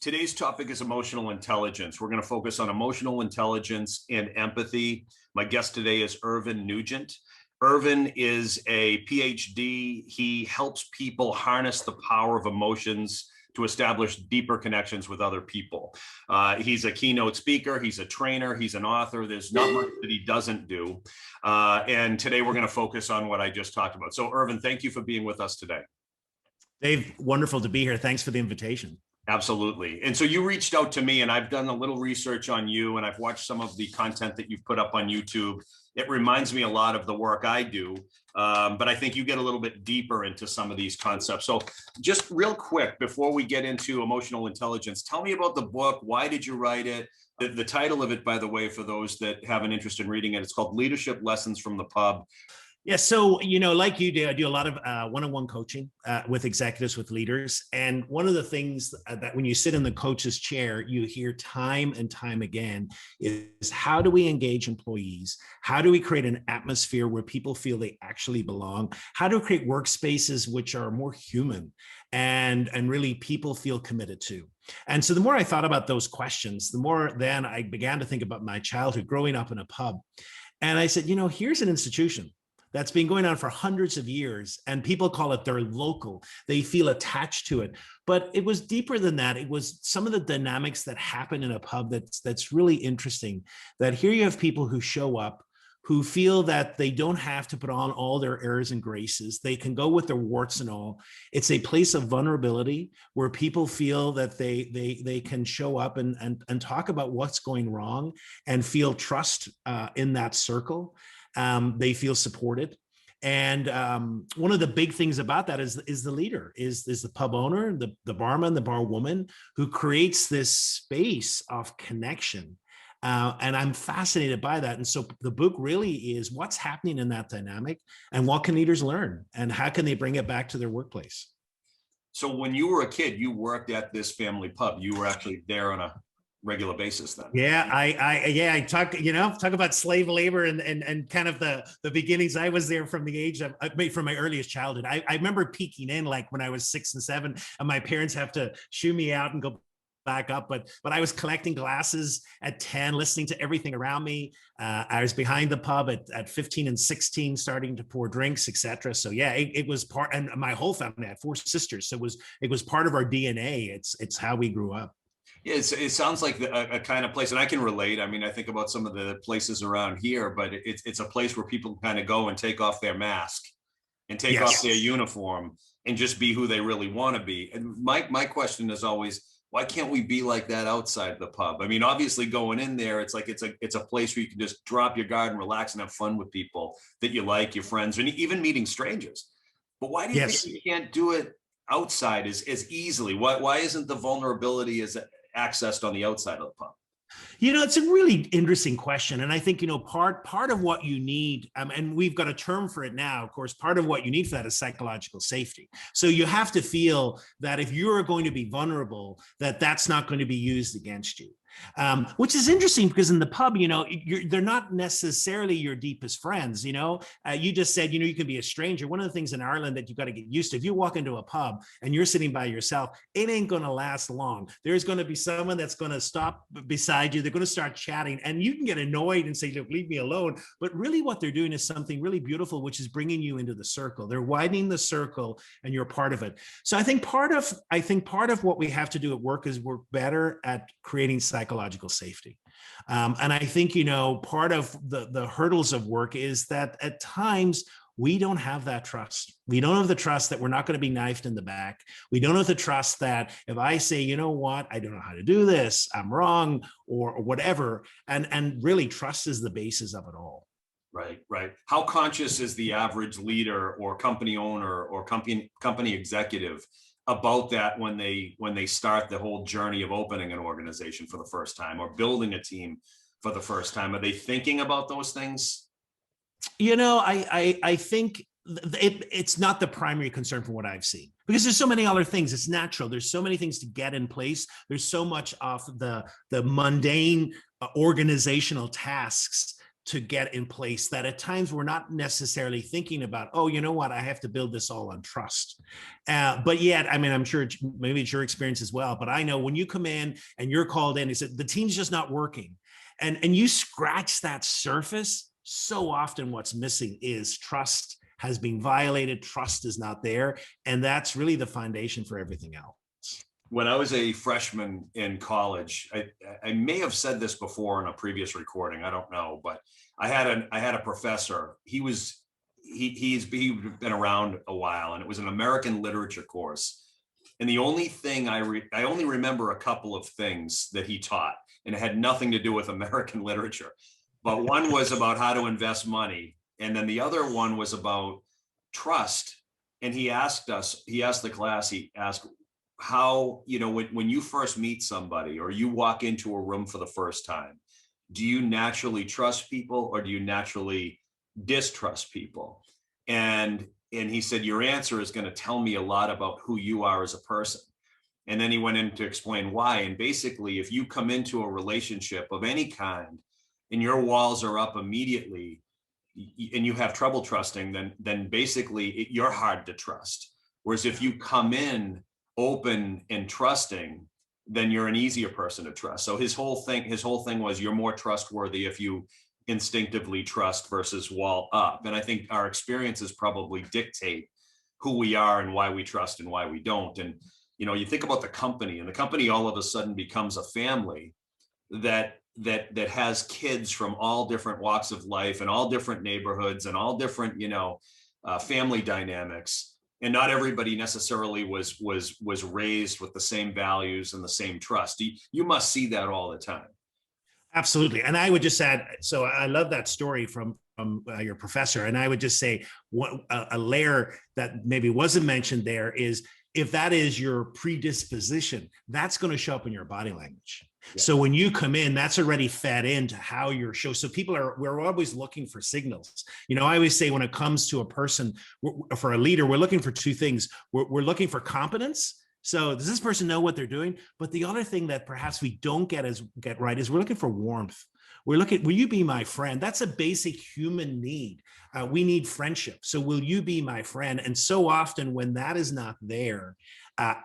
Today's topic is emotional intelligence. We're going to focus on emotional intelligence and empathy. My guest today is Irvine Nugent. Irvine is a Ph.D. He helps people harness the power of emotions to establish deeper connections with other people. He's a keynote speaker. He's a trainer. He's an author. There's not much that he doesn't do. And today we're going to focus on what I just talked about. So Irvine, thank you for being with us today. Dave, wonderful to be here. Thanks for the invitation. Absolutely. And so you reached out to me, and I've done a little research on you, and I've watched some of the content that you've put up on YouTube. It reminds me a lot of the work I do, but I think you get a little bit deeper into some of these concepts. So just real quick, before we get into emotional intelligence, tell me about the book. Why did you write it? The title of it, by the way, for those that have an interest in reading it, it's called Leadership Lessons from the Pub. Yeah, so, like you do, I do a lot of one-on-one coaching with executives, with leaders. And one of the things that when you sit in the coach's chair, you hear time and time again is how do we engage employees? How do we create an atmosphere where people feel they actually belong? How do we create workspaces which are more human and really people feel committed to? And so the more I thought about those questions, the more then I began to think about my childhood growing up in a pub. And I said, here's an institution that's been going on for hundreds of years, and people call it their local. They feel attached to it, but it was deeper than that. It was some of the dynamics that happen in a pub that's really interesting. That here you have people who show up, who feel that they don't have to put on all their airs and graces. They can go with their warts and all. It's a place of vulnerability where people feel that they can show up and talk about what's going wrong and feel trust in that circle. They feel supported. And one of the big things about that is the leader, is the pub owner, the barman, the bar woman, who creates this space of connection. And I'm fascinated by that. And so the book really is what's happening in that dynamic and what can leaders learn and how can they bring it back to their workplace? So when you were a kid, you worked at this family pub. You were actually there on a regular basis then. Yeah, I talk about slave labor and kind of the beginnings. I was there from the age of from my earliest childhood. I remember peeking in like when I was 6 and 7, and my parents have to shoo me out and go back up. But I was collecting glasses at 10, listening to everything around me. I was behind the pub at 15 and 16, starting to pour drinks, etc. So yeah, it was part, and my whole family, I had 4 sisters. So it was part of our DNA. It's how we grew up. Yeah, it sounds like a kind of place, and I can relate. I mean, I think about some of the places around here, but it's a place where people kind of go and take off their mask and take off their uniform and just be who they really want to be. And my question is always, why can't we be like that outside the pub? I mean, obviously going in there, it's like it's a place where you can just drop your guard and relax and have fun with people that you like, your friends, and even meeting strangers. But why do you think you can't do it outside as easily? Why isn't the vulnerability as accessed on the outside of the pub? It's a really interesting question. And I think, part of what you need, and we've got a term for it now, of course, part of what you need for that is psychological safety. So you have to feel that if you're going to be vulnerable, that's not going to be used against you. Which is interesting because in the pub, they're not necessarily your deepest friends. You just said, you can be a stranger. One of the things in Ireland that you've got to get used to, if you walk into a pub and you're sitting by yourself, it ain't going to last long. There's going to be someone that's going to stop beside you. They're going to start chatting and you can get annoyed and say, look, leave me alone. But really what they're doing is something really beautiful, which is bringing you into the circle. They're widening the circle and you're part of it. So I think part of what we have to do at work is we're better at creating psychological safety. And I think, part of the hurdles of work is that at times we don't have that trust. We don't have the trust that we're not going to be knifed in the back. We don't have the trust that if I say, you know what, I don't know how to do this, I'm wrong, or whatever. And really trust is the basis of it all. Right. How conscious is the average leader or company owner or company executive about that when they start the whole journey of opening an organization for the first time or building a team for the first time? Are they thinking about those things? I think it's not the primary concern from what I've seen, because there's so many other things. It's natural. There's so many things to get in place. There's so much of the mundane organizational tasks to get in place that at times we're not necessarily thinking about, oh, you know what, I have to build this all on trust. But yet, I mean, I'm sure maybe it's your experience as well, but I know when you come in and you're called in, the team's just not working. And you scratch that surface, so often what's missing is trust has been violated, trust is not there. And that's really the foundation for everything else. When I was a freshman in college, I may have said this before in a previous recording, I don't know, but I had a professor. He's been around a while, and it was an American literature course. And the only thing I only remember a couple of things that he taught, and it had nothing to do with American literature. But one was about how to invest money, and then the other one was about trust. And he asked the class, how, you know, when you first meet somebody or you walk into a room for the first time, do you naturally trust people or do you naturally distrust people? And he said, your answer is going to tell me a lot about who you are as a person. And then he went in to explain why. And basically, if you come into a relationship of any kind and your walls are up immediately and you have trouble trusting, then basically you're hard to trust. Whereas if you come in open and trusting, then you're an easier person to trust. So his whole thing was, you're more trustworthy if you instinctively trust versus wall up. And I think our experiences probably dictate who we are and why we trust and why we don't. And, you know, you think about the company, and the company all of a sudden becomes a family that has kids from all different walks of life and all different neighborhoods and all different, family dynamics. And not everybody necessarily was raised with the same values and the same trust. You must see that all the time. Absolutely. And I would just add, so I love that story from your professor. And I would just say a layer that maybe wasn't mentioned there is, if that is your predisposition, that's going to show up in your body language. Yeah. So when you come in, that's already fed into how you're show. So we're always looking for signals. You know, I always say when it comes to a person, for a leader, we're looking for two things. We're looking for competence. So does this person know what they're doing? But the other thing that perhaps we don't get right is we're looking for warmth. We're looking, will you be my friend? That's a basic human need. We need friendship. So will you be my friend? And so often when that is not there,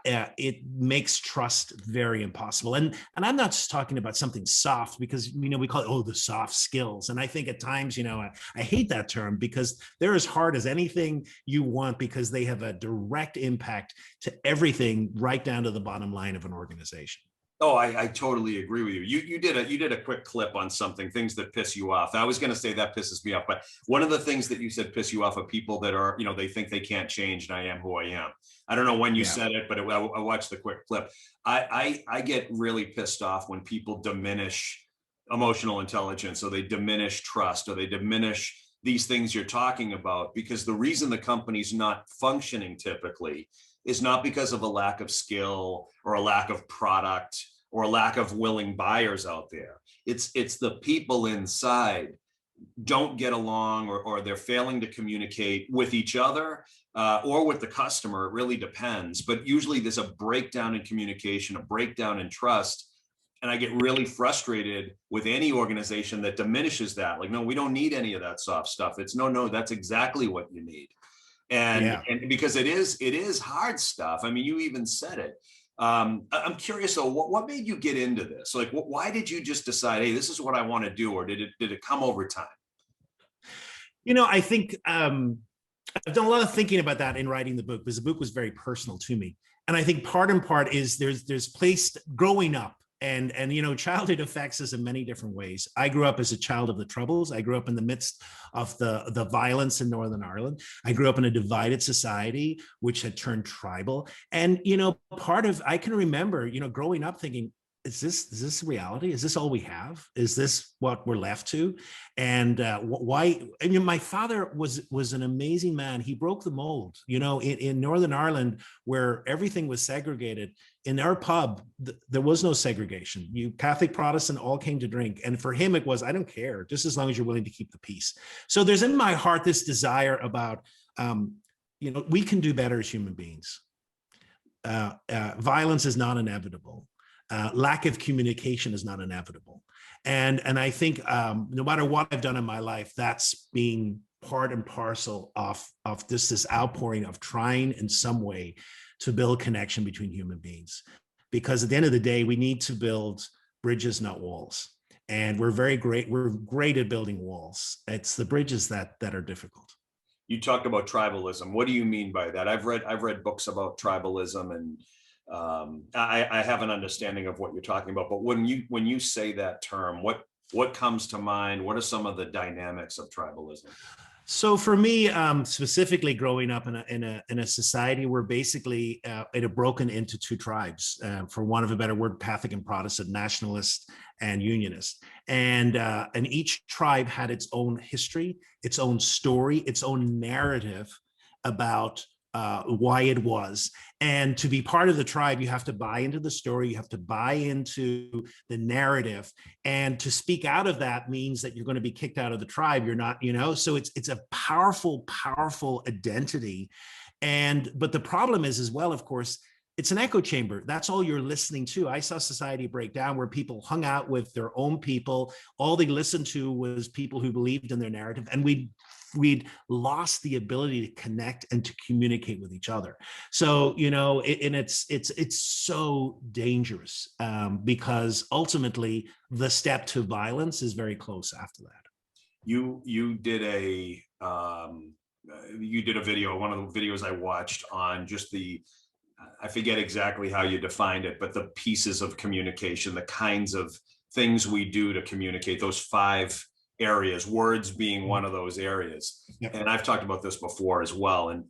it makes trust very impossible. And I'm not just talking about something soft, because, we call it, the soft skills. And I think at times, I hate that term, because they're as hard as anything you want, because they have a direct impact to everything right down to the bottom line of an organization. Oh, I totally agree with you. You did a quick clip on things that piss you off. I was going to say that pisses me off, but one of the things that you said piss you off are people that are, they think they can't change, and I am who I am. I don't know when you said it, but I watched the quick clip. I get really pissed off when people diminish emotional intelligence, or they diminish trust, or they diminish these things you're talking about, because the reason the company's not functioning typically is not because of a lack of skill or a lack of product or a lack of willing buyers out there. It's the people inside don't get along, or they're failing to communicate with each other or with the customer. It really depends. But usually there's a breakdown in communication, a breakdown in trust. And I get really frustrated with any organization that diminishes that. Like, no, we don't need any of that soft stuff. It's no, that's exactly what you need. And because it is hard stuff. I mean, you even said it. I'm curious though, what made you get into this? Like, why did you just decide, hey, this is what I want to do? Or did it come over time? I think I've done a lot of thinking about that in writing the book, because the book was very personal to me. And I think part is there's placed growing up. And childhood affects us in many different ways. I grew up as a child of the Troubles. I grew up in the midst of the violence in Northern Ireland. I grew up in a divided society, which had turned tribal. And, I can remember, growing up thinking, is this reality? Is this all we have? Is this what we're left to? And why? I mean, my father was an amazing man. He broke the mold. In Northern Ireland, where everything was segregated, in our pub, there was no segregation. You Catholic, Protestant, all came to drink. And for him, it was, I don't care, just as long as you're willing to keep the peace. So there's in my heart this desire about, we can do better as human beings. Violence is not inevitable. Lack of communication is not inevitable. And I think no matter what I've done in my life, that's being part and parcel of this outpouring of trying in some way to build connection between human beings. Because at the end of the day, we need to build bridges, not walls. And we're great at building walls. It's the bridges that are difficult. You talked about tribalism. What do you mean by that? I've read books about tribalism, and I have an understanding of what you're talking about. But when you say that term, what comes to mind? What are some of the dynamics of tribalism? So for me, specifically growing up in a society where basically it had broken into two tribes, for want of a better word, Catholic and Protestant, nationalist and unionist, and each tribe had its own history, its own story, its own narrative about why it was. And to be part of the tribe, you have to buy into the story, you have to buy into the narrative. And to speak out of that means that you're going to be kicked out of the tribe. You're not, so it's a powerful, powerful identity. But the problem is as well, of course, it's an echo chamber. That's all you're listening to. I saw society break down where people hung out with their own people. All they listened to was people who believed in their narrative. And we'd lost the ability to connect and to communicate with each other. So, it's so dangerous because ultimately the step to violence is very close after that. You did a video, one of the videos I watched on just I forget exactly how you defined it, but the pieces of communication, the kinds of things we do to communicate, those 5 areas, words being one of those areas. Yep. And I've talked about this before as well. And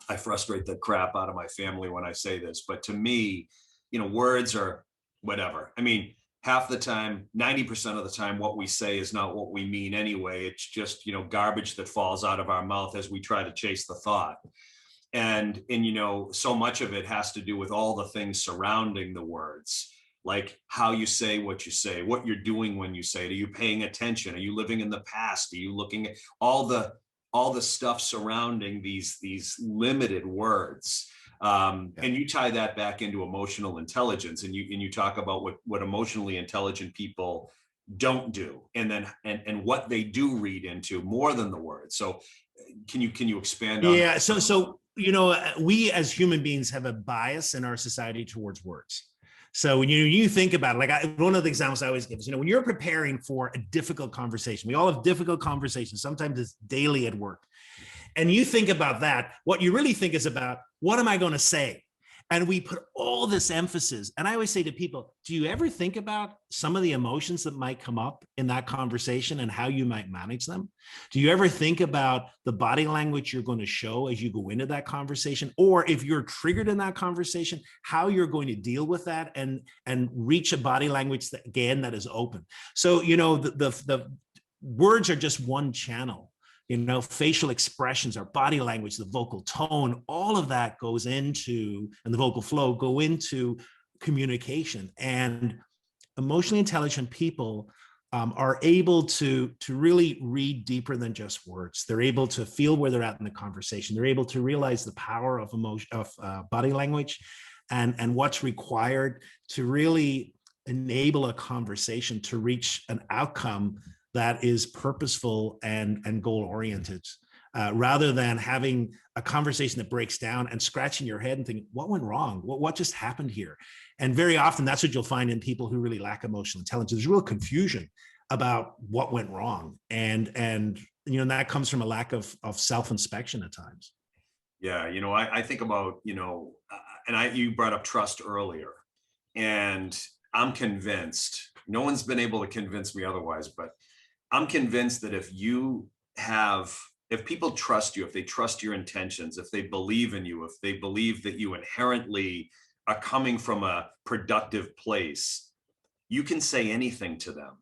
I frustrate the crap out of my family when I say this, but to me, words are whatever. I mean, half the time, 90% of the time, what we say is not what we mean anyway. It's just, garbage that falls out of our mouth as we try to chase the thought. And so much of it has to do with all the things surrounding the words, like how you say, what you're doing when you say it. Are you paying attention? Are you living in the past? Are you looking at all the stuff surrounding these limited words? And you tie that back into emotional intelligence, and you talk about what emotionally intelligent people don't do, and what they do read into more than the words. So can you expand on that? So we as human beings have a bias in our society towards words. So when you think about it, one of the examples I always give is, when you're preparing for a difficult conversation, we all have difficult conversations. Sometimes it's daily at work. And you think about that, what you really think is about, what am I going to say? And we put all this emphasis. And I always say to people, do you ever think about some of the emotions that might come up in that conversation and how you might manage them? Do you ever think about the body language you're going to show as you go into that conversation? Or if you're triggered in that conversation, how you're going to deal with that and reach a body language that is open. So, the words are just one channel. Facial expressions, our body language, the vocal tone, all of that goes into, and the vocal flow go into communication. And emotionally intelligent people are able to really read deeper than just words. They're able to feel where they're at in the conversation. They're able to realize the power of body language and what's required to really enable a conversation to reach an outcome that is purposeful and goal-oriented, rather than having a conversation that breaks down and scratching your head and thinking, what went wrong? What just happened here? And very often that's what you'll find in people who really lack emotional intelligence. There's real confusion about what went wrong. And that comes from a lack of self-inspection at times. Yeah, I think about, you brought up trust earlier, and I'm convinced, no one's been able to convince me otherwise, but I'm convinced that if people trust you, if they trust your intentions, if they believe in you, if they believe that you inherently are coming from a productive place, you can say anything to them.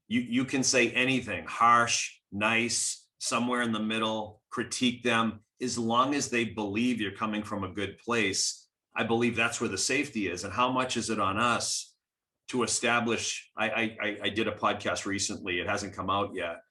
You can say anything, harsh, nice, somewhere in the middle, critique them, as long as they believe you're coming from a good place. I believe that's where the safety is. And how much is it on us to establish? I did a podcast recently, it hasn't come out yet,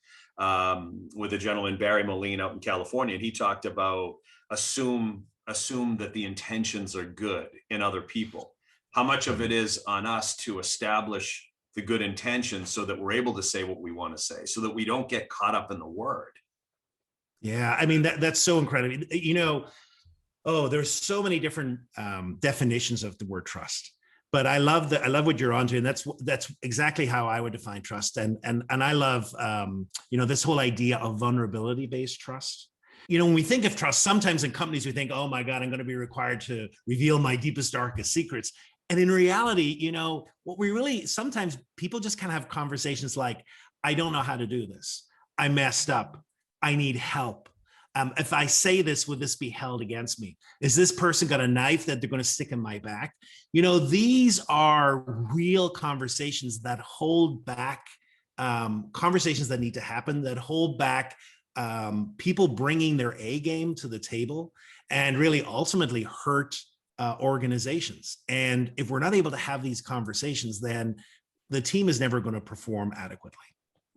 with a gentleman, Barry Moline, out in California, and he talked about assume that the intentions are good in other people. How much of it is on us to establish the good intentions so that we're able to say what we want to say, so that we don't get caught up in the word. Yeah, I mean, that's so incredible. Oh, there's so many different definitions of the word trust. But I love what you're onto, and that's exactly how I would define trust. And I love this whole idea of vulnerability-based trust. When we think of trust, sometimes in companies we think, oh my God, I'm going to be required to reveal my deepest, darkest secrets. And in reality, what we really, sometimes people just kind of have conversations like, I don't know how to do this. I messed up. I need help. If I say this, would this be held against me? Is this person got a knife that they're going to stick in my back? These are real conversations that hold back, conversations that need to happen, that hold back people bringing their A game to the table and really ultimately hurt organizations. And if we're not able to have these conversations, then the team is never going to perform adequately.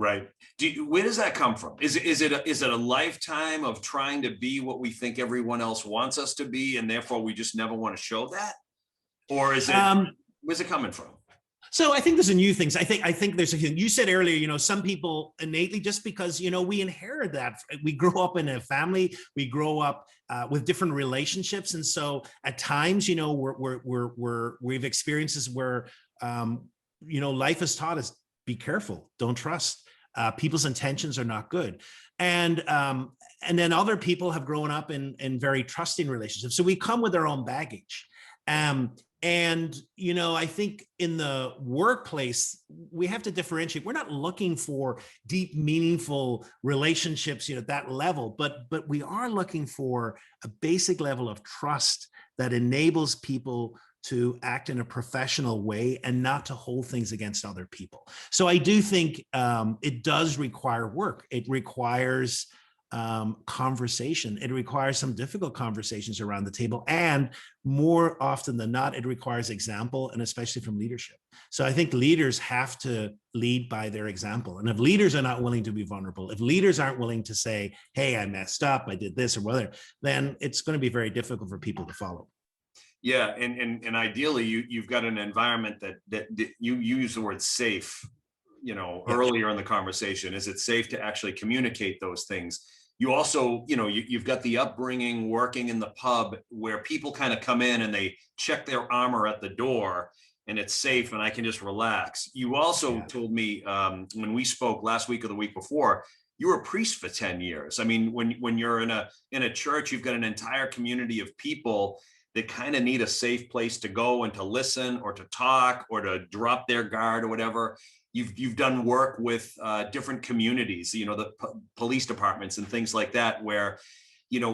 Right. Where does that come from? Is it a lifetime of trying to be what we think everyone else wants us to be, and therefore we just never want to show that? Or is it, where's it coming from? So I think there's a new things. I think there's you said earlier, some people innately, just because, we inherit that. We grow up in a family, we grow up with different relationships. And so at times, we've experiences where, life has taught us, be careful, don't trust. People's intentions are not good. And then other people have grown up in very trusting relationships. So we come with our own baggage. I think in the workplace, we have to differentiate. We're not looking for deep, meaningful relationships, at that level, but we are looking for a basic level of trust that enables people to act in a professional way and not to hold things against other people. So I do think it does require work. It requires conversation. It requires some difficult conversations around the table. And more often than not, it requires example, and especially from leadership. So I think leaders have to lead by their example. And if leaders are not willing to be vulnerable, if leaders aren't willing to say, hey, I messed up, I did this or whatever, then it's going to be very difficult for people to follow. Yeah, and ideally, you've got an environment that you use the word safe, earlier in the conversation. Is it safe to actually communicate those things? You also, you've got the upbringing working in the pub where people kind of come in and they check their armor at the door and it's safe and I can just relax. You also told me when we spoke last week or the week before, you were a priest for 10 years. I mean, when you're in a church, you've got an entire community of people that kind of need a safe place to go and to listen or to talk or to drop their guard or whatever. You've done work with different communities, the police departments and things like that, where,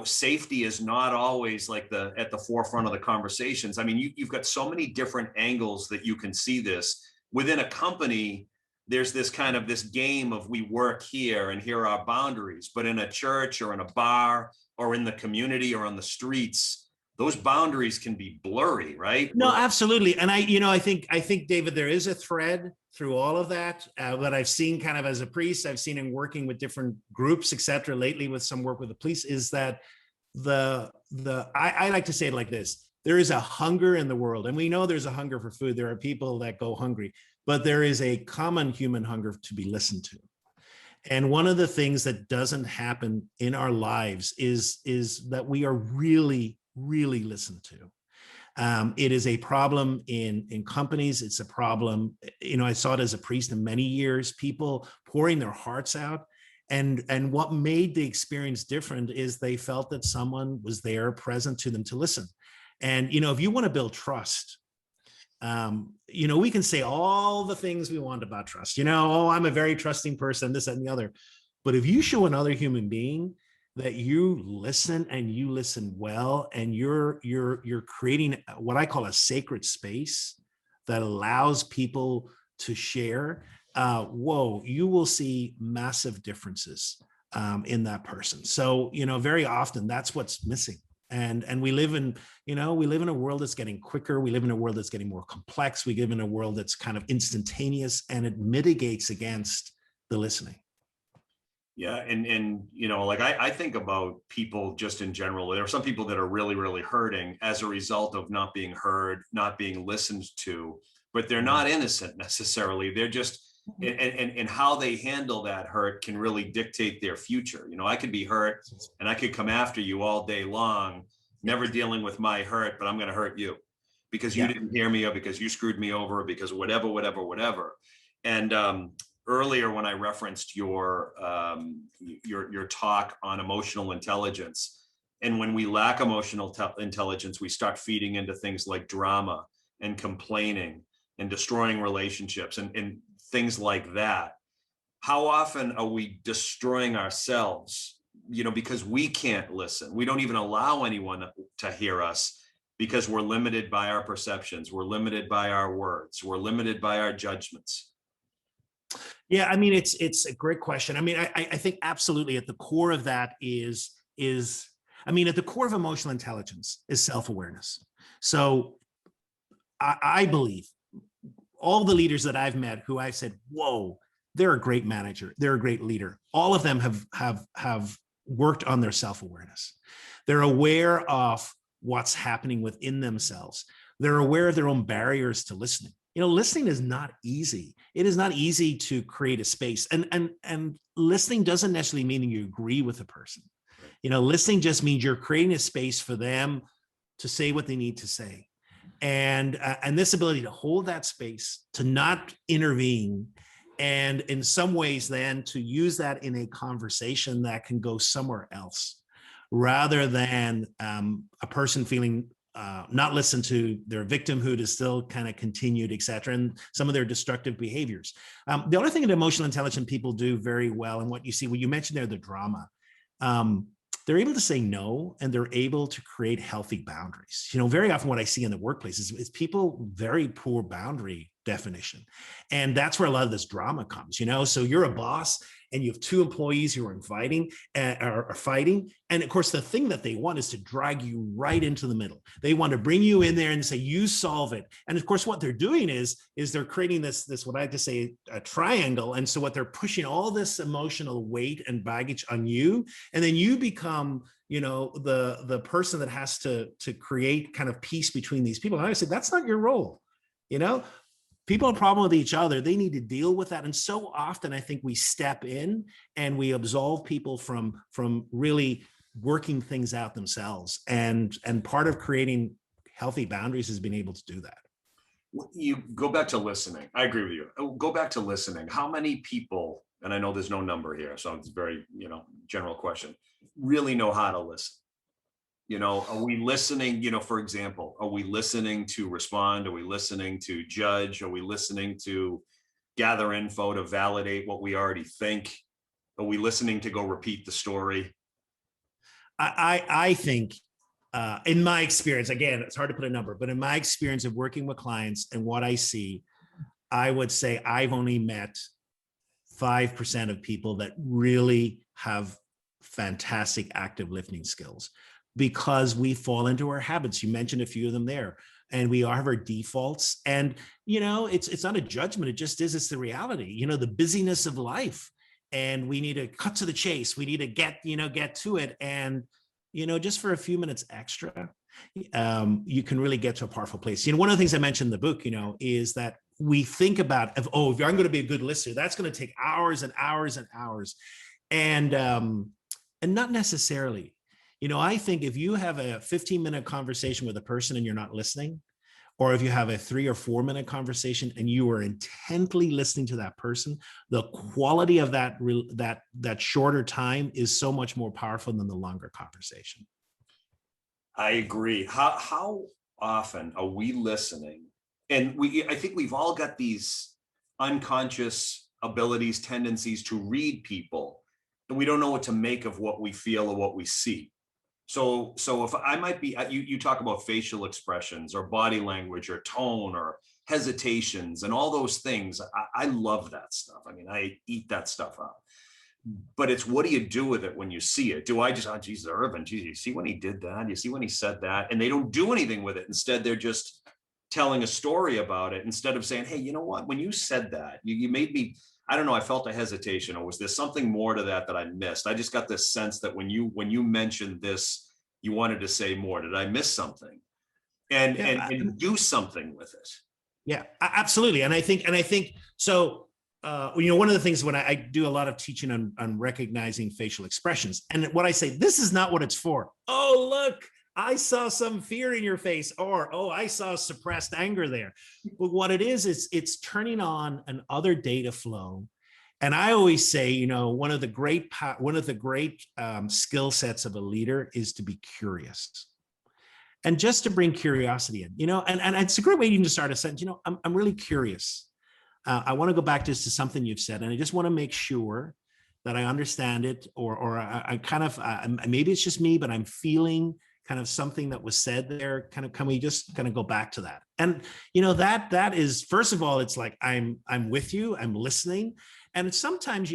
safety is not always like at the forefront of the conversations. I mean, you've got so many different angles that you can see this within a company. There's this kind of this game of we work here and here are our boundaries, but in a church or in a bar or in the community or on the streets, those boundaries can be blurry, right? No, absolutely. And I think, David, there is a thread through all of that I've seen kind of as a priest, I've seen in working with different groups, et cetera, lately with some work with the police, is that I like to say it like this: there is a hunger in the world, and we know there's a hunger for food. There are people that go hungry, but there is a common human hunger to be listened to. And one of the things that doesn't happen in our lives is that we are really listened to. It is a problem in companies. It's a problem, I saw it as a priest in many years, people pouring their hearts out. And what made the experience different is they felt that someone was there present to them to listen. And, if you want to build trust, we can say all the things we want about trust, I'm a very trusting person, this, that, and the other. But if you show another human being that you listen and you listen well, and you're creating what I call a sacred space that allows people to share, you will see massive differences in that person. So, very often that's what's missing. And we live in a world that's getting quicker. We live in a world that's getting more complex. We live in a world that's kind of instantaneous, and it mitigates against the listening. Yeah. And I think about people just in general. There are some people that are really, really hurting as a result of not being heard, not being listened to. but they're not innocent necessarily. They're just, and how they handle that hurt can really dictate their future. You know, I could be hurt and I could come after you all day long, never dealing with my hurt, but I'm going to hurt you because you didn't hear me, or because you screwed me over, or because whatever. And earlier when I referenced your talk on emotional intelligence, and when we lack emotional intelligence, we start feeding into things like drama and complaining and destroying relationships and things like that. How often are we destroying ourselves, you know, because we can't listen? We don't even allow anyone to hear us because we're limited by our perceptions. We're limited by our words. We're limited by our judgments. Yeah, I mean, it's a great question. I mean, I think absolutely at the core of that is I mean, at the core of emotional intelligence is self-awareness. So I believe all the leaders that I've met who I've said, whoa, they're a great manager, they're a great leader. All of them have worked on their self-awareness. They're aware of what's happening within themselves. They're aware of their own barriers to listening. You know, listening is not easy. It is not easy to create a space. And listening doesn't necessarily mean you agree with the person. You know, listening just means you're creating a space for them to say what they need to say. And this ability to hold that space, to not intervene, and in some ways then to use that in a conversation that can go somewhere else, rather than a person feeling not listened to, their victimhood is still kind of continued, et cetera, and some of their destructive behaviors. The other thing that emotional intelligent people do very well, and what you see, what you mentioned there, the drama, they're able to say no, and they're able to create healthy boundaries. You know, very often what I see in the workplace is people very poor boundary definition. And that's where a lot of this drama comes, you know? So you're a boss and you have two employees who are fighting. And of course, the thing that they want is to drag you right into the middle. They want to bring you in there and say, you solve it. And of course, what they're doing is they're creating this, what I like to say, a triangle. And so what they're pushing all this emotional weight and baggage on you. And then you become, you know, the person that has to create kind of peace between these people. And I say, that's not your role. You know, people have a problem with each other. They need to deal with that. And so often I think we step in and we absolve people from really working things out themselves. And part of creating healthy boundaries is being able to do that. You go back to listening. I agree with you. Go back to listening. How many people, and I know there's no number here, so it's a very, you know, general question, really know how to listen? You know, are we listening, you know, for example, are we listening to respond? Are we listening to judge? Are we listening to gather info to validate what we already think? Are we listening to go repeat the story? I think, in my experience, again, it's hard to put a number, but in my experience of working with clients and what I see, I would say I've only met 5% of people that really have fantastic active listening skills, because we fall into our habits. You mentioned a few of them there, and we have our defaults. And, you know, it's not a judgment. It just is. It's the reality, you know, the busyness of life. And we need to cut to the chase. We need to get to it. And, you know, just for a few minutes extra, you can really get to a powerful place. You know, one of the things I mentioned in the book, you know, is that we think about, if I'm going to be a good listener, that's going to take hours and hours and hours. And not necessarily. You know, I think if you have a 15-minute conversation with a person and you're not listening, or if you have a 3 or 4 minute conversation and you are intently listening to that person, the quality of that shorter time is so much more powerful than the longer conversation. I agree. How often are we listening? And I think we've all got these unconscious abilities, tendencies to read people, and we don't know what to make of what we feel or what we see. So if I might be, you talk about facial expressions or body language or tone or hesitations and all those things. I love that stuff. I mean, I eat that stuff up. But it's, what do you do with it when you see it? Do I just, oh, geez, Irvine, geez, you see when he did that? You see when he said that? And they don't do anything with it. Instead, they're just telling a story about it, instead of saying, hey, you know what? When you said that, you made me, I don't know, I felt a hesitation, or was there something more to that I missed? I just got this sense that when you mentioned this, you wanted to say more. Did I miss something? And do something with it. Yeah, absolutely. And I think so. One of the things when I do a lot of teaching on recognizing facial expressions, and what I say, this is not what it's for. Oh, look, I saw some fear in your face, or oh, I saw suppressed anger there. But what it is it's turning on an other data flow. And I always say, one of the great skill sets of a leader is to be curious. And just to bring curiosity in, and it's a great way even to start a sentence. I'm really curious. I want to go back just to something you've said, and I just want to make sure that I understand it, or I kind of maybe it's just me, but I'm feeling kind of something that was said there. Kind of, can we just kind of go back to that? And that is, first of all, it's like I'm with you, I'm listening, and sometimes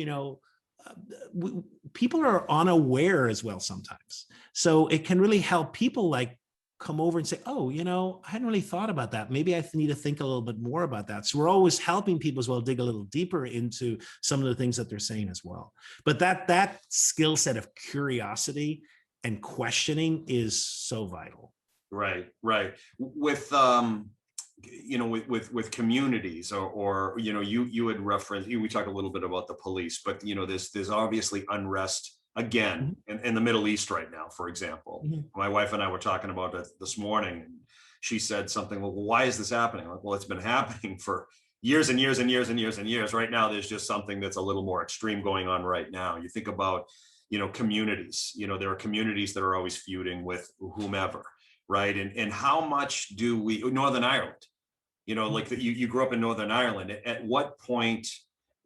people are unaware as well sometimes, so it can really help people like come over and say, oh, I hadn't really thought about that. Maybe I need to think a little bit more about that. So we're always helping people as well dig a little deeper into some of the things that they're saying as well. But that skill set of curiosity and questioning is so vital. Right. With with communities, or you had referenced, we talked a little bit about the police, but there's obviously unrest again in the Middle East right now, for example. My wife and I were talking about it this morning, and she said something, well, why is this happening? I'm like, well, it's been happening for years and years and years and years and years. Right now, there's just something that's a little more extreme going on right now. You think about, communities, there are communities that are always feuding with whomever, right? And how much do we, Northern Ireland, like you grew up in Northern Ireland, at what point,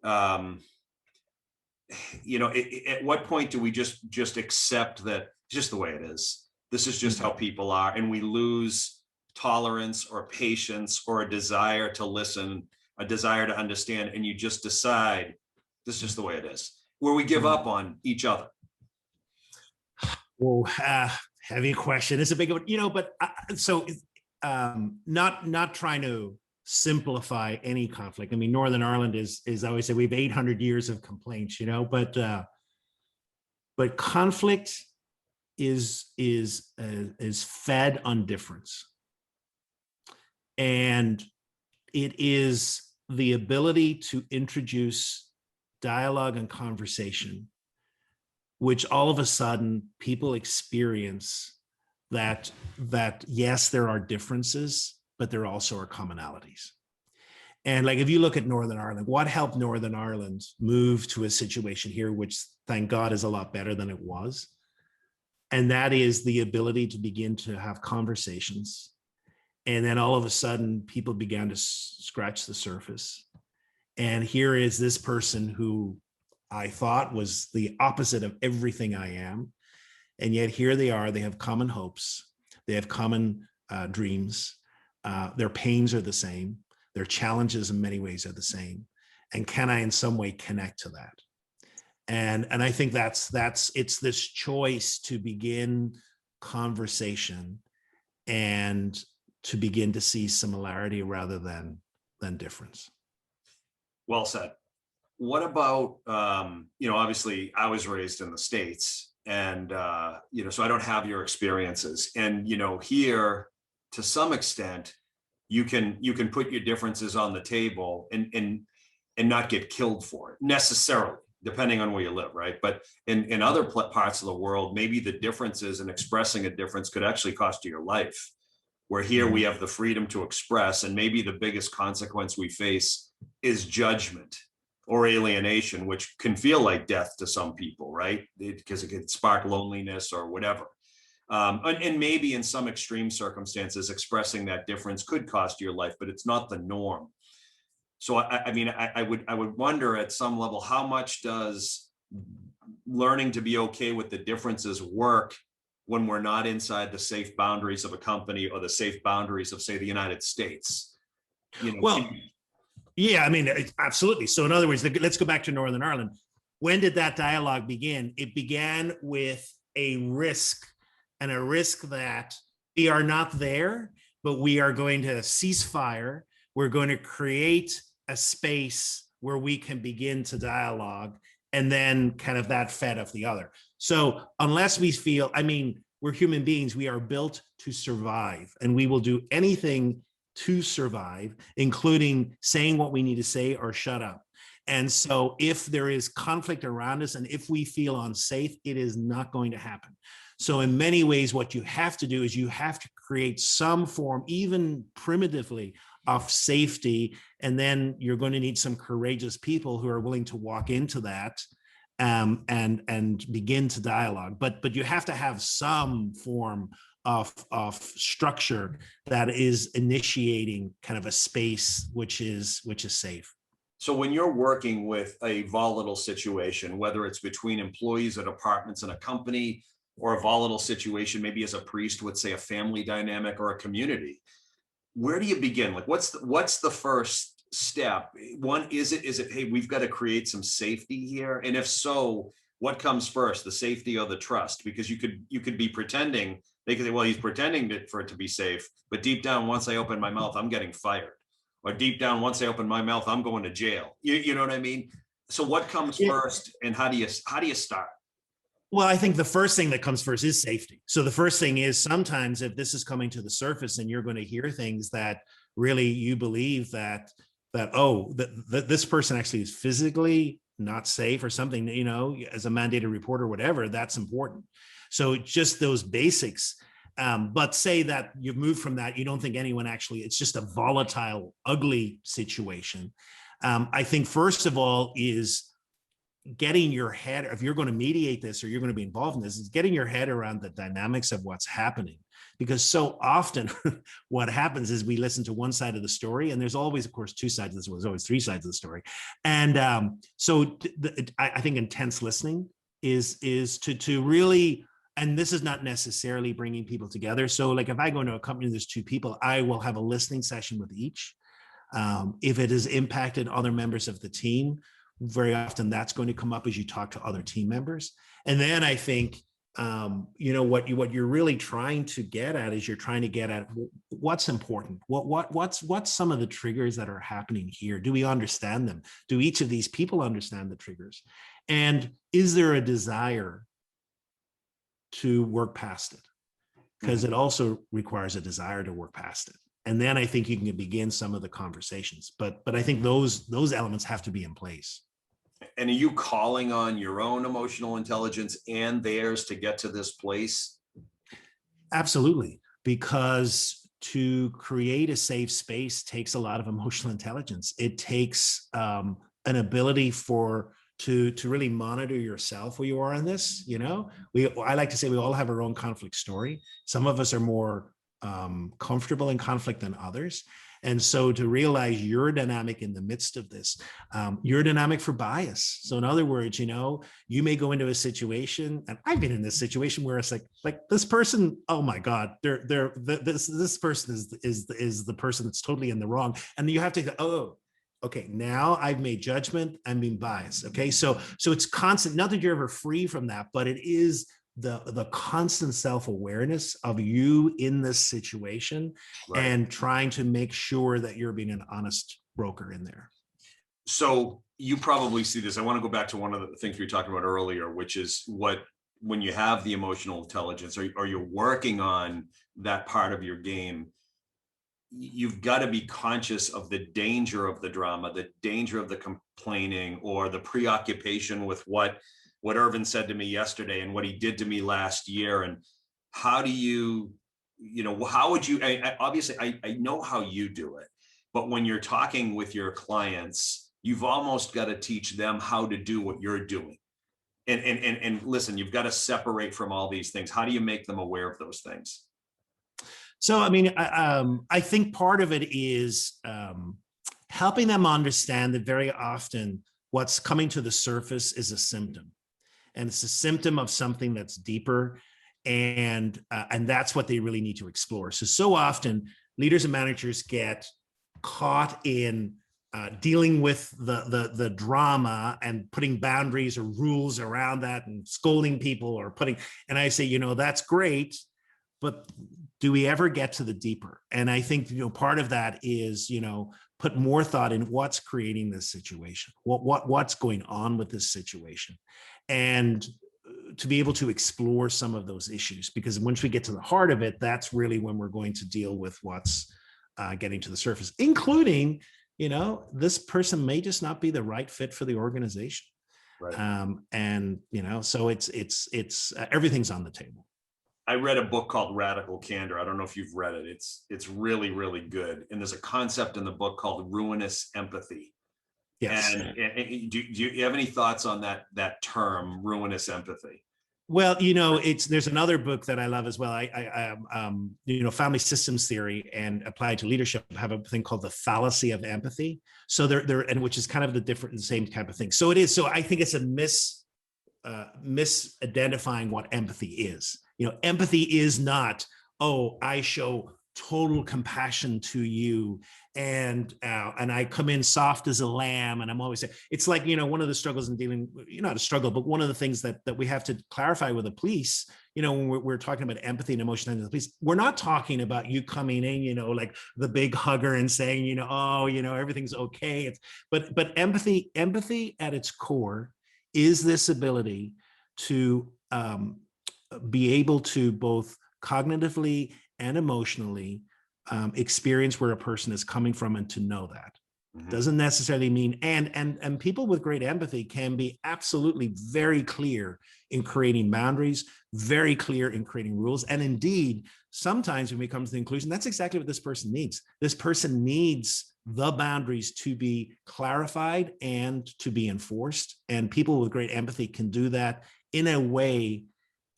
at what point do we just accept that just the way it is? This is just how people are, and we lose tolerance or patience or a desire to listen, a desire to understand, and you just decide this is just the way it is, where we give up on each other. Well, heavy question. It's a big one, but so not trying to simplify any conflict. I mean, Northern Ireland is I always say we have 800 years of complaints, but conflict is fed on difference, and it is the ability to introduce dialogue and conversation, which all of a sudden people experience that yes, there are differences, but there also are commonalities. And like, if you look at Northern Ireland, what helped Northern Ireland move to a situation here, which thank God is a lot better than it was? And that is the ability to begin to have conversations. And then all of a sudden people began to scratch the surface. And here is this person who I thought was the opposite of everything I am. And yet here they are, they have common hopes, they have common dreams. Their pains are the same. Their challenges in many ways are the same. And can I in some way connect to that? And I think it's this choice to begin conversation and to begin to see similarity rather than difference. Well said. What about, obviously I was raised in the States, and, so I don't have your experiences. And, here, to some extent, you can put your differences on the table and not get killed for it necessarily, depending on where you live, right? But in other parts of the world, maybe the differences in expressing a difference could actually cost you your life. Where here we have the freedom to express, and maybe the biggest consequence we face is judgment or alienation, which can feel like death to some people, right? Because it can spark loneliness or whatever. And maybe in some extreme circumstances, expressing that difference could cost your life, but it's not the norm. So I would wonder at some level, how much does learning to be okay with the differences work when we're not inside the safe boundaries of a company or the safe boundaries of, say, the United States? Well, yeah, I mean, absolutely. So in other words, let's go back to Northern Ireland. When did that dialogue begin? It began with a risk, and a risk that we are not there, but we are going to cease fire. We're going to create a space where we can begin to dialogue, and then kind of that fed off the other. So unless we feel, we're human beings, we are built to survive, and we will do anything to survive, including saying what we need to say or shut up. And so if there is conflict around us and if we feel unsafe, it is not going to happen. So in many ways, what you have to do is you have to create some form, even primitively, of safety. And then you're going to need some courageous people who are willing to walk into that and begin to dialogue. But you have to have some form of structure that is initiating kind of a space which is safe. So when you're working with a volatile situation, whether it's between employees or departments in a company, or a volatile situation, maybe as a priest would say, a family dynamic or a community, where do you begin? Like, what's the first step? One, is it, hey, we've got to create some safety here? And if so, what comes first, the safety or the trust? Because you could be pretending. They could say, well, he's pretending for it to be safe, but deep down, once I open my mouth, I'm getting fired. Or deep down, once I open my mouth, I'm going to jail. You know what I mean? So what comes first, and how do you start? Well, I think the first thing that comes first is safety. So the first thing is, sometimes if this is coming to the surface and you're going to hear things that really you believe that this person actually is physically not safe or something, you know, as a mandated reporter, whatever, that's important. So just those basics. But say that you've moved from that, you don't think anyone actually, it's just a volatile, ugly situation. I think first of all is getting your head, if you're going to mediate this or you're going to be involved in this, is getting your head around the dynamics of what's happening. Because so often what happens is we listen to one side of the story, and there's always, of course, two sides of this, there's always three sides of the story. And I think intense listening is to really, and this is not necessarily bringing people together. So like if I go into a company, there's two people, I will have a listening session with each. If it has impacted other members of the team, very often that's going to come up as you talk to other team members. And then I think, what you're really trying to get at is you're trying to get at what's important. What's some of the triggers that are happening here? Do we understand them? Do each of these people understand the triggers? And is there a desire to work past it? Because it also requires a desire to work past it. And then I think you can begin some of the conversations. But I think those elements have to be in place. And are you calling on your own emotional intelligence and theirs to get to this place? Absolutely. Because to create a safe space takes a lot of emotional intelligence. It takes an ability to really monitor yourself where you are in this. You know, I like to say we all have our own conflict story. Some of us are more comfortable in conflict than others. And so to realize your dynamic in the midst of this, your dynamic for bias. So in other words, you may go into a situation, and I've been in this situation where it's like this person, oh my God, this person is the person that's totally in the wrong. And then you have to go, oh, okay, now I've made judgment, I'm being biased. Okay. So it's constant, not that you're ever free from that, but it is the constant self-awareness of you in this situation, right, and trying to make sure that you're being an honest broker in there. So you probably see this. I want to go back to one of the things we were talking about earlier, which is when you have the emotional intelligence, or you're working on that part of your game, you've got to be conscious of the danger of the drama, the danger of the complaining, or the preoccupation with what Irvin said to me yesterday and what he did to me last year. And how do how would you, obviously I know how you do it, but when you're talking with your clients, you've almost got to teach them how to do what you're doing. And listen, you've got to separate from all these things. How do you make them aware of those things? So, I mean, I think part of it is helping them understand that very often what's coming to the surface is a symptom. And it's a symptom of something that's deeper, and that's what they really need to explore. So often leaders and managers get caught in dealing with the drama and putting boundaries or rules around that and scolding people and I say, that's great, but do we ever get to the deeper? And I think, part of that is, put more thought in what's creating this situation, what's going on with this situation, and to be able to explore some of those issues. Because once we get to the heart of it, that's really when we're going to deal with what's getting to the surface, including, this person may just not be the right fit for the organization. Right. And, so it's everything's on the table. I read a book called Radical Candor. I don't know if you've read it. It's really, really good. And there's a concept in the book called Ruinous Empathy. Yes. And do you have any thoughts on that term, ruinous empathy? Well, there's another book that I love as well. I family systems theory and applied to leadership have a thing called the fallacy of empathy. So and which is kind of the same type of thing. So it is. So I think it's a misidentifying what empathy is. Empathy is not, oh, I show total compassion to you and I come in soft as a lamb and I'm always, it's like, one of the struggles in dealing, not a struggle, but one of the things that we have to clarify with the police, when we're talking about empathy and emotion in the police, we're not talking about you coming in, like the big hugger and saying, everything's okay. But empathy at its core is this ability to be able to both cognitively and emotionally experience where a person is coming from and to know that. Mm-hmm. Doesn't necessarily mean, and people with great empathy can be absolutely very clear in creating boundaries, very clear in creating rules. And indeed, sometimes when we come to the conclusion, that's exactly what this person needs. This person needs the boundaries to be clarified and to be enforced. And people with great empathy can do that in a way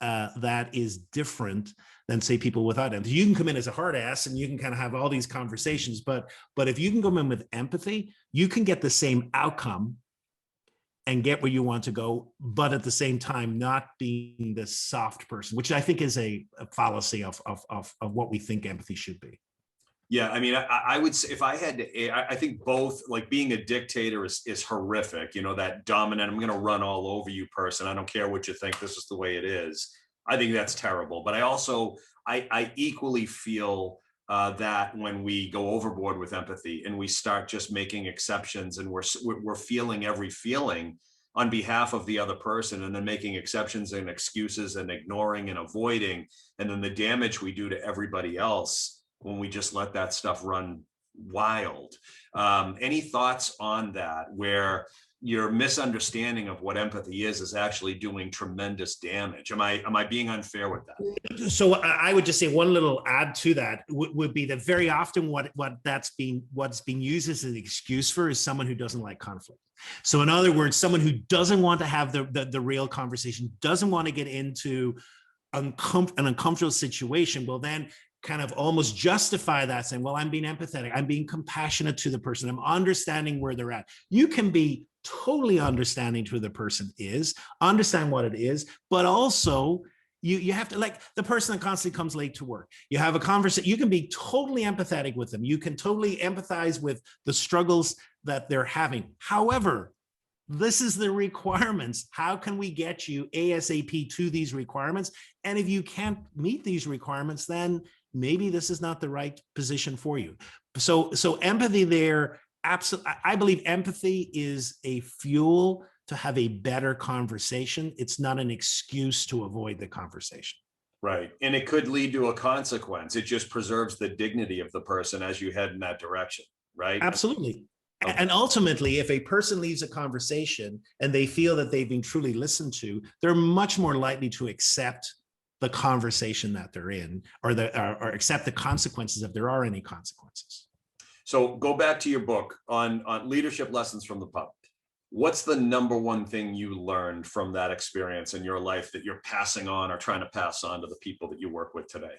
that is different than, say, people without empathy. You can come in as a hard ass and you can kind of have all these conversations, but if you can come in with empathy, you can get the same outcome and get where you want to go, but at the same time, not being this soft person, which I think is a fallacy of what we think empathy should be. Yeah, I mean, I would say if I had to, I think both, like being a dictator is horrific. That dominant, I'm going to run all over you person. I don't care what you think. This is the way it is. I think that's terrible. But I equally feel that when we go overboard with empathy and we start just making exceptions and we're feeling every feeling on behalf of the other person and then making exceptions and excuses and ignoring and avoiding, and then the damage we do to everybody else when we just let that stuff run wild. Any thoughts on that, where your misunderstanding of what empathy is actually doing tremendous damage? Am I being unfair with that? So I would just say one little add to that would be that very often what's being used as an excuse for is someone who doesn't like conflict. So in other words, someone who doesn't want to have the real conversation, doesn't want to get into an uncomfortable situation, will then kind of almost justify that, saying, well, I'm being empathetic, I'm being compassionate to the person, I'm understanding where they're at. You can be totally understanding to who the person is, understand what it is, but also you have to, like the person that constantly comes late to work, you have a conversation, you can be totally empathetic with them, you can totally empathize with the struggles that they're having. However, this is the requirements. How can we get you ASAP to these requirements? And if you can't meet these requirements, then maybe this is not the right position for you. So empathy there, absolutely. I believe empathy is a fuel to have a better conversation. It's not an excuse to avoid the conversation. Right. And it could lead to a consequence. It just preserves the dignity of the person as you head in that direction, right? Absolutely. Okay. And ultimately, if a person leaves a conversation and they feel that they've been truly listened to, they're much more likely to accept the conversation that they're in, or accept the consequences if there are any consequences. So go back to your book on leadership lessons from the pub. What's the number one thing you learned from that experience in your life that you're passing on or trying to pass on to the people that you work with today?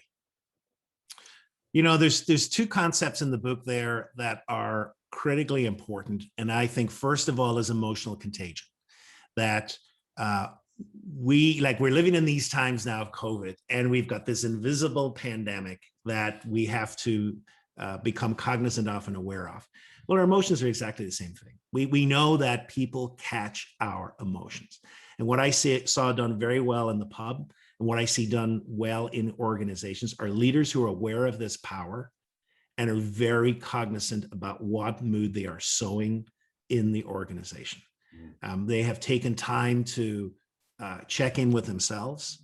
There's two concepts in the book there that are critically important. And I think, first of all, is emotional contagion. That we're living in these times now of COVID, and we've got this invisible pandemic that we have to become cognizant of and aware of. Well, our emotions are exactly the same thing. We know that people catch our emotions. And what I saw done very well in the pub, and what I see done well in organizations, are leaders who are aware of this power and are very cognizant about what mood they are sowing in the organization. They have taken time to check in with themselves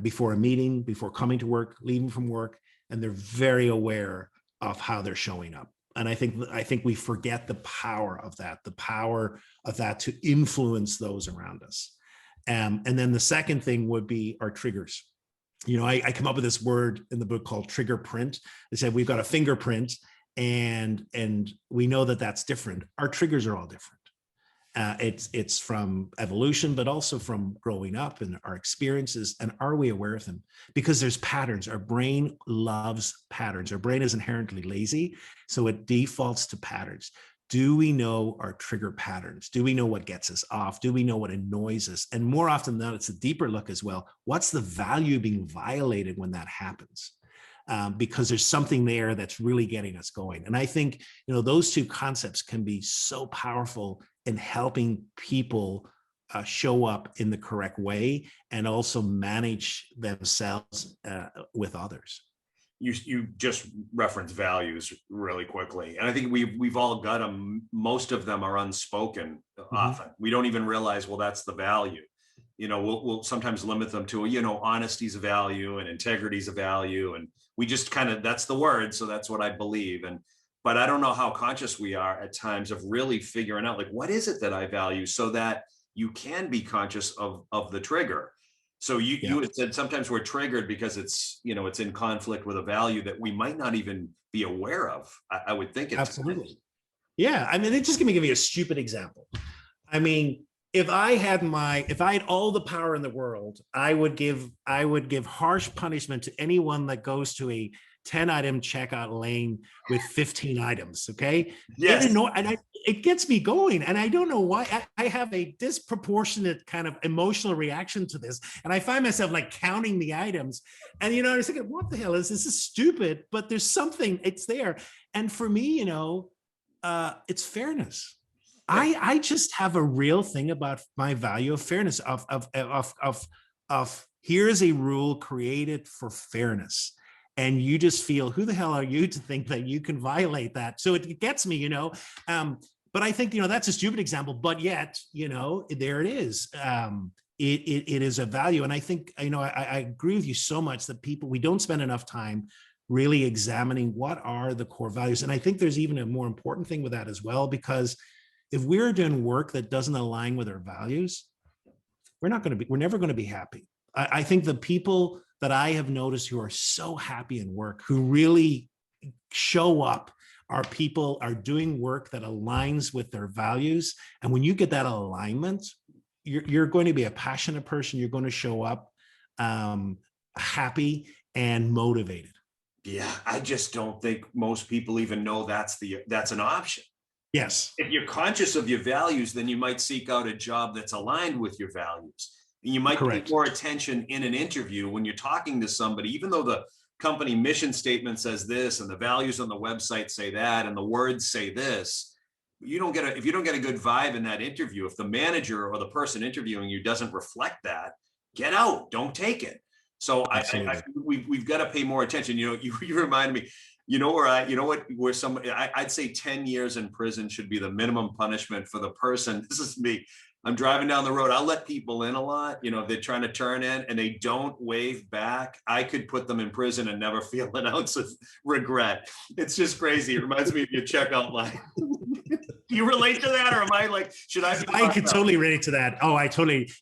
before a meeting, before coming to work, leaving from work, and they're very aware of how they're showing up. And I think we forget the power of that to influence those around us. And then the second thing would be our triggers. I come up with this word in the book called trigger print. They said we've got a fingerprint, and we know that that's different. Our triggers are all different. It's from evolution, but also from growing up and our experiences. And are we aware of them? Because there's patterns. Our brain loves patterns. Our brain is inherently lazy, so it defaults to patterns. Do we know our trigger patterns? Do we know what gets us off? Do we know what annoys us? And more often than not, it's a deeper look as well. What's the value being violated when that happens? Because there's something there that's really getting us going. And I think, those two concepts can be so powerful in helping people show up in the correct way and also manage themselves with others. You just referenced values really quickly, and I think we've all got them. Most of them are unspoken. Often we don't even realize, well, that's the value. We'll sometimes limit them to, honesty's a value and integrity's a value, and we just that's the word, so that's what I believe. But I don't know how conscious we are at times of really figuring out, like, what is it that I value, so that you can be conscious of the trigger. So you had said sometimes we're triggered because it's in conflict with a value that we might not even be aware of. I would think. Absolutely. Yeah. I mean, just give me a stupid example. I mean, if I had all the power in the world, I would give harsh punishment to anyone that goes to a 10-item checkout lane with 15 items. Okay. Yes. It gets me going. And I don't know why. I have a disproportionate kind of emotional reaction to this. And I find myself like counting the items. And, I was thinking, what the hell is this? Is stupid, but there's something, it's there. And for me, it's fairness. I just have a real thing about my value of fairness, of here's a rule created for fairness. And you just feel, who the hell are you to think that you can violate that? So it gets me, but I think, that's a stupid example, but yet, there it is. It is a value. And I think, I agree with you so much that we don't spend enough time really examining what are the core values. And I think there's even a more important thing with that as well, because if we're doing work that doesn't align with our values, we're never going to be happy. I think the people that I have noticed who are so happy in work, who really show up, are doing work that aligns with their values. And when you get that alignment, you're going to be a passionate person. You're going to show up happy and motivated. Yeah, I just don't think most people even know that's an option. Yes. If you're conscious of your values, then you might seek out a job that's aligned with your values. And you might pay more attention in an interview when you're talking to somebody, even though the company mission statement says this and the values on the website say that and the words say this. If you don't get a good vibe in that interview, if the manager or the person interviewing you doesn't reflect that, get out, don't take it. So we've got to pay more attention. You reminded me, I'd say 10 years in prison should be the minimum punishment for the person. This is me. I'm driving down the road. I'll let people in a lot. They're trying to turn in and they don't wave back. I could put them in prison and never feel an ounce of regret. It's just crazy. It reminds me of your checkout line. Do you relate to that, or am I like, should I? I can totally relate to that. Oh,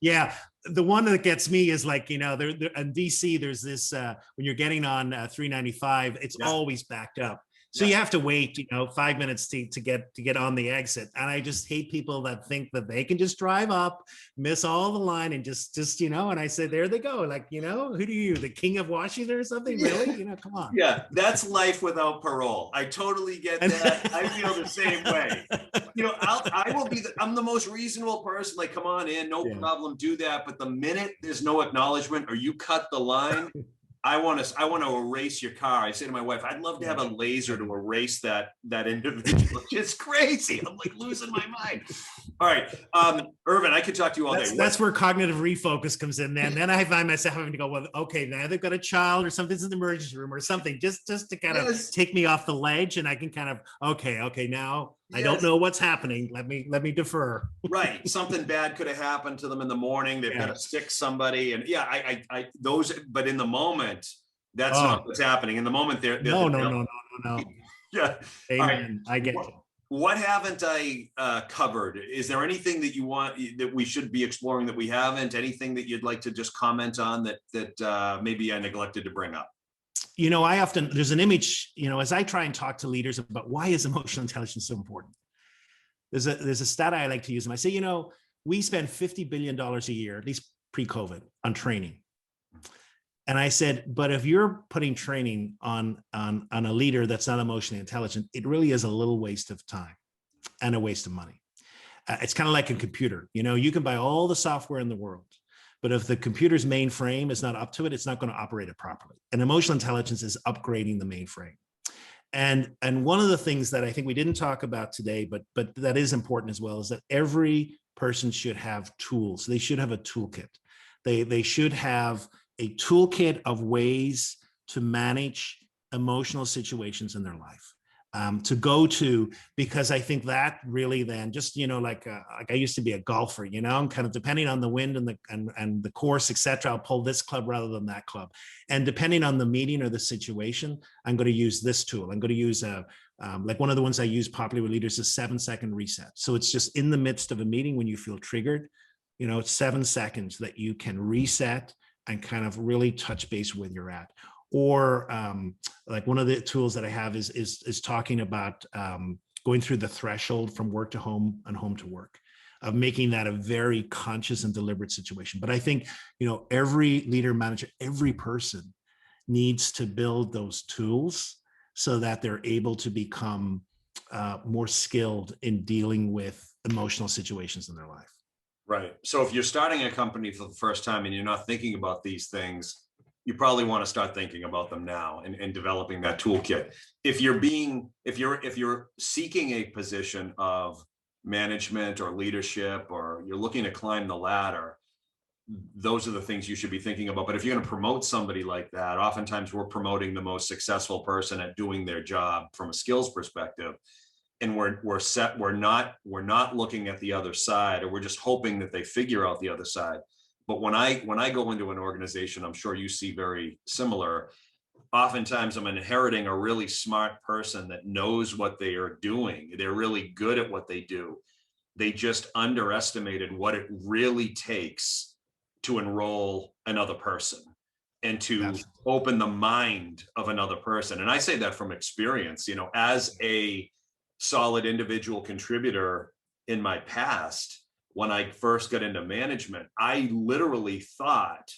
yeah. The one that gets me is like, there in DC, there's this, when you're getting on 395, it's always backed up. So you have to wait, 5 minutes to get on the exit. And I just hate people that think that they can just drive up, miss all the line and just and I said, there they go. Like, who do you, the king of Washington or something? Really? Come on. Yeah, that's life without parole. I totally get that. I feel the same way. I'm the most reasonable person. Like, come on in, no problem, do that. But the minute there's no acknowledgement or you cut the line, I want to erase your car. I say to my wife, I'd love to have a laser to erase that individual. It's crazy. I'm like losing my mind. All right. Irvine, I could talk to you all day. That's where cognitive refocus comes in. Then I find myself having to go, well, okay, now they've got a child or something's in the emergency room or something, just to kind of take me off the ledge. And I can kind of, okay, now I don't know what's happening. Let me defer. Right. Something bad could have happened to them in the morning. They've got to stick somebody. And but in the moment, that's not what's happening. In the moment, they're no. Yeah. All right. Amen. I get you. What haven't I covered? Is there anything that you want that we should be exploring that we haven't? Anything that you'd like to just comment on that maybe I neglected to bring up? There's an image, as I try and talk to leaders about why is emotional intelligence so important. There's a stat I like to use, and I say, we spend $50 billion a year, at least pre-COVID, on training. And I said, but if you're putting training on a leader that's not emotionally intelligent, it really is a little waste of time and a waste of money. It's kind of like a computer. You can buy all the software in the world, but if the computer's mainframe is not up to it, it's not going to operate it properly. And emotional intelligence is upgrading the mainframe. And one of the things that I think we didn't talk about today, but that is important as well, is that every person should have tools. They should have a toolkit. They should have a toolkit of ways to manage emotional situations in their life, to go to, because I think that really then just, like I used to be a golfer, I'm kind of depending on the wind and the course, etc. I'll pull this club rather than that club. And depending on the meeting or the situation, I'm going to use this tool. I'm going to use like one of the ones I use popularly with leaders is 7-second reset. So it's just in the midst of a meeting when you feel triggered, it's 7 seconds that you can reset and kind of really touch base where you're at. Or like one of the tools that I have is talking about going through the threshold from work to home and home to work, of making that a very conscious and deliberate situation. But I think, every leader, manager, every person needs to build those tools so that they're able to become more skilled in dealing with emotional situations in their life. Right. So if you're starting a company for the first time and you're not thinking about these things, you probably want to start thinking about them now and developing that toolkit. If you're seeking a position of management or leadership, or you're looking to climb the ladder, those are the things you should be thinking about. But if you're going to promote somebody like that, oftentimes we're promoting the most successful person at doing their job from a skills perspective. And we're not looking at the other side, or we're just hoping that they figure out the other side. But when I go into an organization, I'm sure you see very similar. Oftentimes I'm inheriting a really smart person that knows what they are doing. They're really good at what they do. They just underestimated what it really takes to enroll another person and to open the mind of another person. And I say that from experience, as a solid individual contributor in my past, when I first got into management, I literally thought,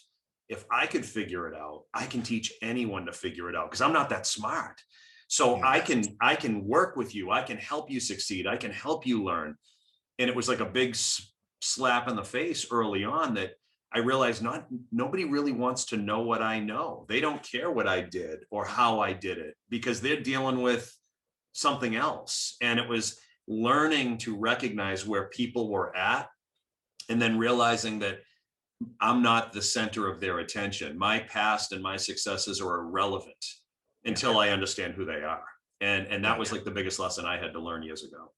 if I could figure it out, I can teach anyone to figure it out, because I'm not that smart. So I can work with you. I can help you succeed. I can help you learn. And it was like a big slap in the face early on, that I realized nobody really wants to know what I know. They don't care what I did or how I did it, because they're dealing with something else. And it was learning to recognize where people were at, and then realizing that I'm not the center of their attention. My past and my successes are irrelevant until I understand who they are. And that was like the biggest lesson I had to learn years ago.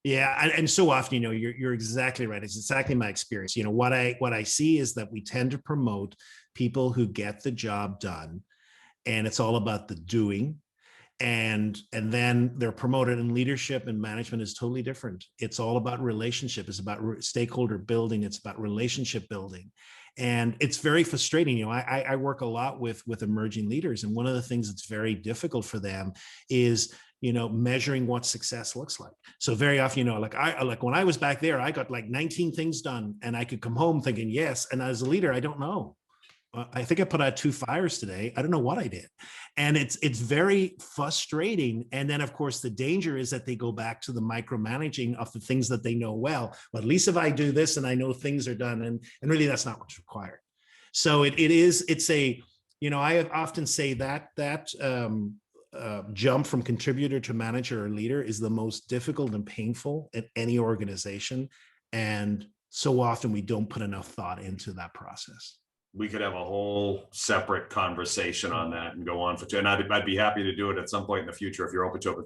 Yeah, and so often, you're exactly right. It's exactly my experience. What I see is that we tend to promote people who get the job done, and it's all about the doing. And then they're promoted, and leadership and management is totally different. It's all about relationship. It's about stakeholder building. It's about relationship building. And it's very frustrating. I work a lot with emerging leaders. And one of the things that's very difficult for them is, measuring what success looks like. So very often, like when I was back there, I got like 19 things done, and I could come home thinking, yes. And as a leader, I don't know. I think I put out 2 fires today. I don't know what I did. And it's very frustrating. And then, of course, the danger is that they go back to the micromanaging of the things that they know well. At least if I do this and I know things are done, and really that's not what's required. So I often say that jump from contributor to manager or leader is the most difficult and painful in any organization. And so often we don't put enough thought into that process. We could have a whole separate conversation on that and go on for 2. And I'd be happy to do it at some point in the future if you're open to it. But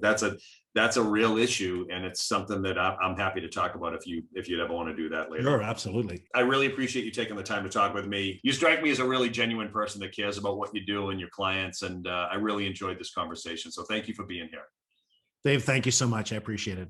that's a real issue, and it's something that I'm happy to talk about if you'd ever want to do that later. Sure, absolutely. I really appreciate you taking the time to talk with me. You strike me as a really genuine person that cares about what you do and your clients, and I really enjoyed this conversation. So thank you for being here. Dave, thank you so much. I appreciate it.